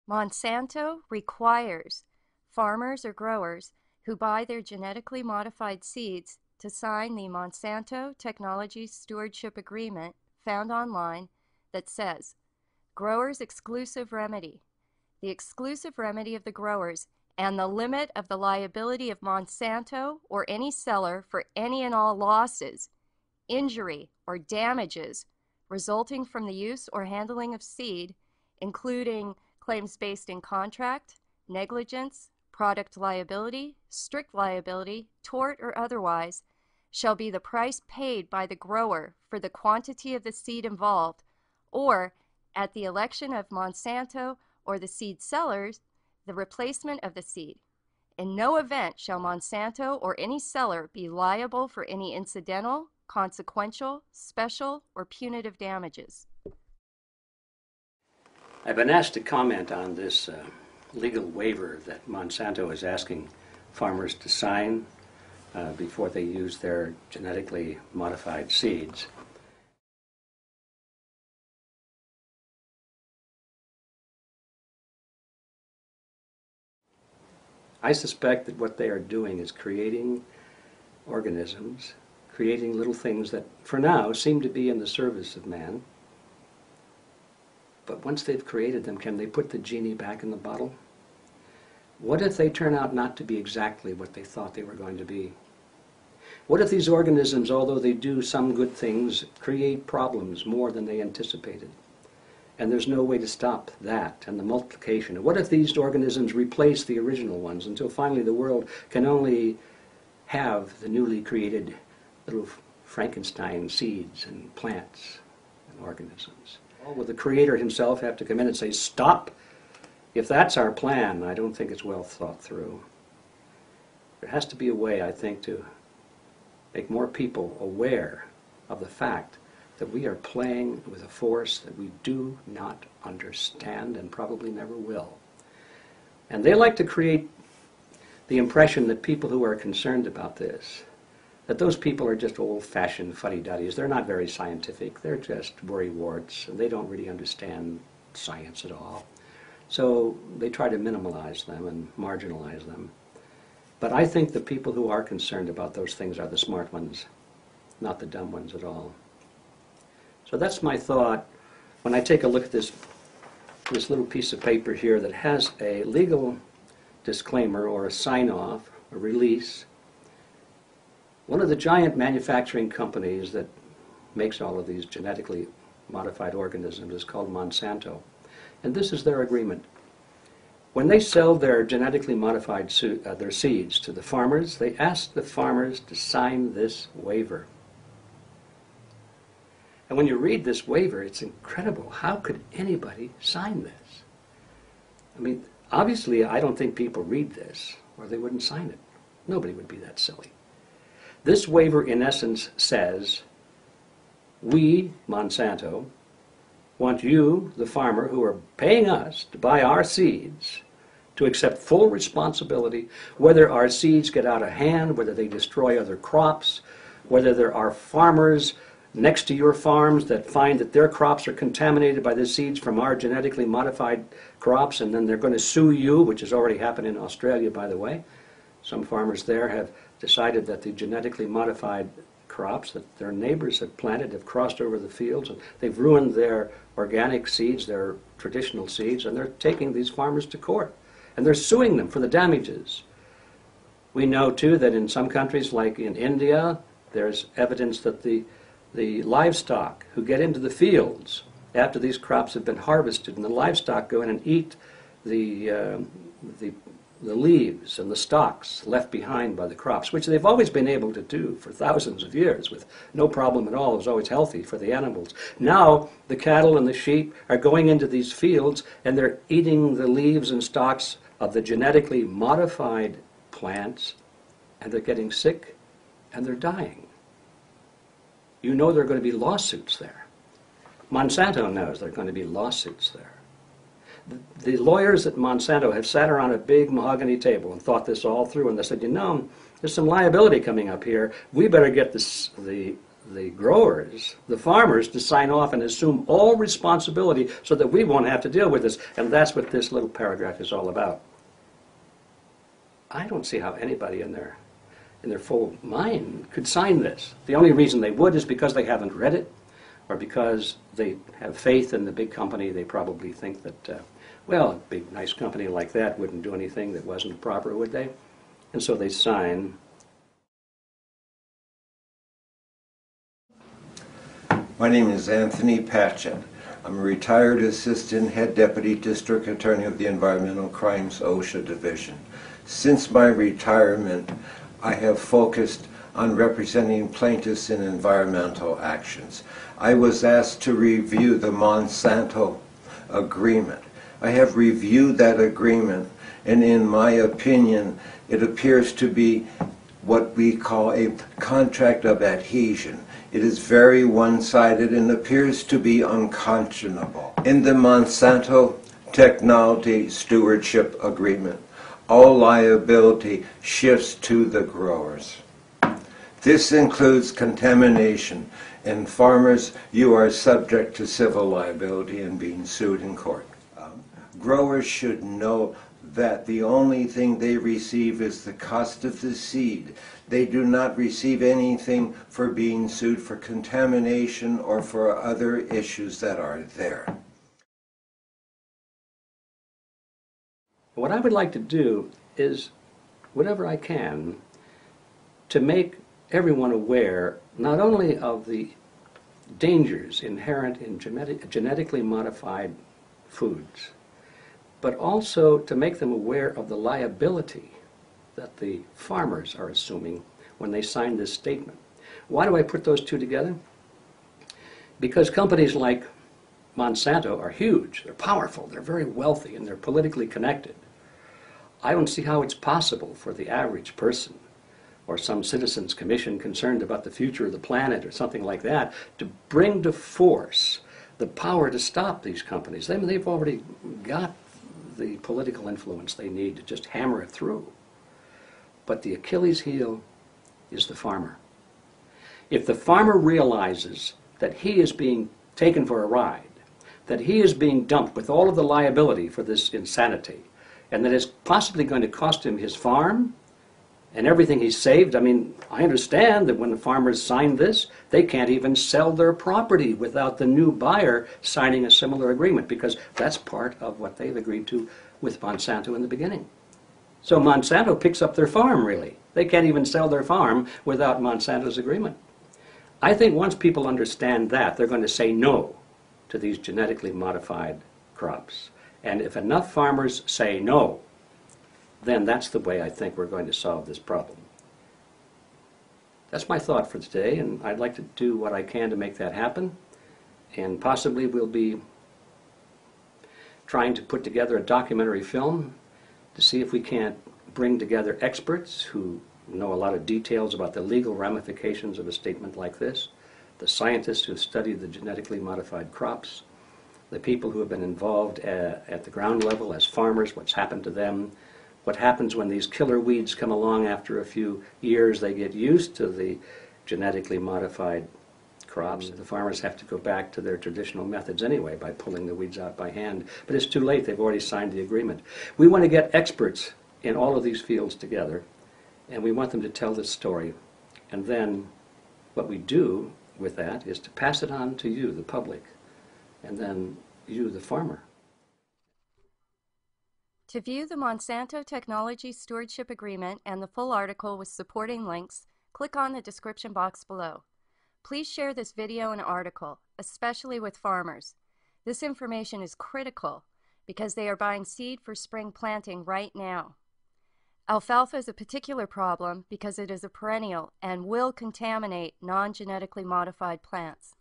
Monsanto requires farmers or growers who buy their genetically modified seeds to sign the Monsanto Technology Stewardship Agreement found online that says, Growers' exclusive remedy. The exclusive remedy of the growers and the limit of the liability of Monsanto or any seller for any and all losses, injury, or damages resulting from the use or handling of seed, including claims based in contract, negligence, product liability, strict liability, tort, or otherwise, shall be the price paid by the grower for the quantity of the seed involved, or, at the election of Monsanto or the seed sellers, the replacement of the seed. In no event shall Monsanto or any seller be liable for any incidental, consequential, special, or punitive damages. I've been asked to comment on this legal waiver that Monsanto is asking farmers to sign before they use their genetically modified seeds. I suspect that what they are doing is creating organisms, creating little things that for now seem to be in the service of man. But once they've created them, can they put the genie back in the bottle? What if they turn out not to be exactly what they thought they were going to be? What if these organisms, although they do some good things, create problems more than they anticipated? And there's no way to stop that and the multiplication. What if these organisms replace the original ones until finally the world can only have the newly created little Frankenstein seeds and plants and organisms? Will the Creator himself have to come in and say, stop? If that's our plan, I don't think it's well thought through. There has to be a way, I think, to make more people aware of the fact that we are playing with a force that we do not understand and probably never will. And they like to create the impression that people who are concerned about this, that those people are just old-fashioned fuddy-duddies. They're not very scientific. They're just worrywarts, and they don't really understand science at all. So they try to minimalize them and marginalize them. But I think the people who are concerned about those things are the smart ones, not the dumb ones at all. So that's my thought when I take a look at this little piece of paper here that has a legal disclaimer or a sign-off, a release. One of the giant manufacturing companies that makes all of these genetically modified organisms is called Monsanto. And this is their agreement. When they sell their genetically modified their seeds to the farmers, they ask the farmers to sign this waiver. And when you read this waiver, it's incredible. How could anybody sign this? I mean, obviously, I don't think people read this, or they wouldn't sign it. Nobody would be that silly. This waiver, in essence, says, we, Monsanto, want you, the farmer, who are paying us to buy our seeds, to accept full responsibility, whether our seeds get out of hand, whether they destroy other crops, whether there are farmers next to your farms that find that their crops are contaminated by the seeds from our genetically modified crops, and then they're going to sue you, which has already happened in Australia, by the way. Some farmers there have decided that the genetically modified crops that their neighbors have planted have crossed over the fields, and they've ruined their organic seeds, their traditional seeds, and they're taking these farmers to court. And they're suing them for the damages. We know, too, that in some countries, like in India, there's evidence that the livestock who get into the fields after these crops have been harvested, and the livestock go in and eat the leaves and the stalks left behind by the crops, which they've always been able to do for thousands of years with no problem at all. It was always healthy for the animals. Now the cattle and the sheep are going into these fields and they're eating the leaves and stalks of the genetically modified plants, and they're getting sick and they're dying. You know there are going to be lawsuits there. Monsanto knows there are going to be lawsuits there. The lawyers at Monsanto have sat around a big mahogany table and thought this all through, and they said, you know, there's some liability coming up here. We better get the the growers, the farmers, to sign off and assume all responsibility so that we won't have to deal with this. And that's what this little paragraph is all about. I don't see how anybody in their full mind could sign this. The only reason they would is because they haven't read it, or because they have faith in the big company. They probably think that, well, a big, nice company like that wouldn't do anything that wasn't proper, would they? And so they sign. My name is Anthony Patchett. I'm a retired assistant head deputy district attorney of the Environmental Crimes OSHA Division. Since my retirement, I have focused on representing plaintiffs in environmental actions. I was asked to review the Monsanto agreement. I have reviewed that agreement, and in my opinion, it appears to be what we call a contract of adhesion. It is very one-sided and appears to be unconscionable. In the Monsanto Technology Stewardship Agreement, all liability shifts to the growers. This includes contamination, and farmers, you are subject to civil liability and being sued in court. Growers should know that the only thing they receive is the cost of the seed. They do not receive anything for being sued for contamination or for other issues that are there. What I would like to do is, whatever I can, to make everyone aware not only of the dangers inherent in genetically modified foods, but also to make them aware of the liability that the farmers are assuming when they sign this statement. Why do I put those two together? Because companies like Monsanto are huge, they're powerful, they're very wealthy, and they're politically connected. I don't see how it's possible for the average person or some citizens commission concerned about the future of the planet or something like that to bring to force the power to stop these companies. They've already got the political influence they need to just hammer it through. But the Achilles heel is the farmer. If the farmer realizes that he is being taken for a ride, that he is being dumped with all of the liability for this insanity, and that it's possibly going to cost him his farm and everything he's saved. I mean, I understand that when the farmers sign this, they can't even sell their property without the new buyer signing a similar agreement, because that's part of what they've agreed to with Monsanto in the beginning. So Monsanto picks up their farm, really. They can't even sell their farm without Monsanto's agreement. I think once people understand that, they're going to say no to these genetically modified crops. And if enough farmers say no, then that's the way I think we're going to solve this problem. That's my thought for today, and I'd like to do what I can to make that happen. And possibly we'll be trying to put together a documentary film to see if we can't bring together experts who know a lot of details about the legal ramifications of a statement like this, the scientists who studied the genetically modified crops, the people who have been involved at the ground level as farmers, what's happened to them, what happens when these killer weeds come along after a few years. They get used to the genetically modified crops. The farmers have to go back to their traditional methods anyway by pulling the weeds out by hand. But it's too late. They've already signed the agreement. We want to get experts in all of these fields together, and we want them to tell this story. And then what we do with that is to pass it on to you, the public, and then you, the farmer. To view the Monsanto Technology Stewardship Agreement and the full article with supporting links, click on the description box below. Please share this video and article, especially with farmers. This information is critical because they are buying seed for spring planting right now. Alfalfa is a particular problem because it is a perennial and will contaminate non-genetically modified plants.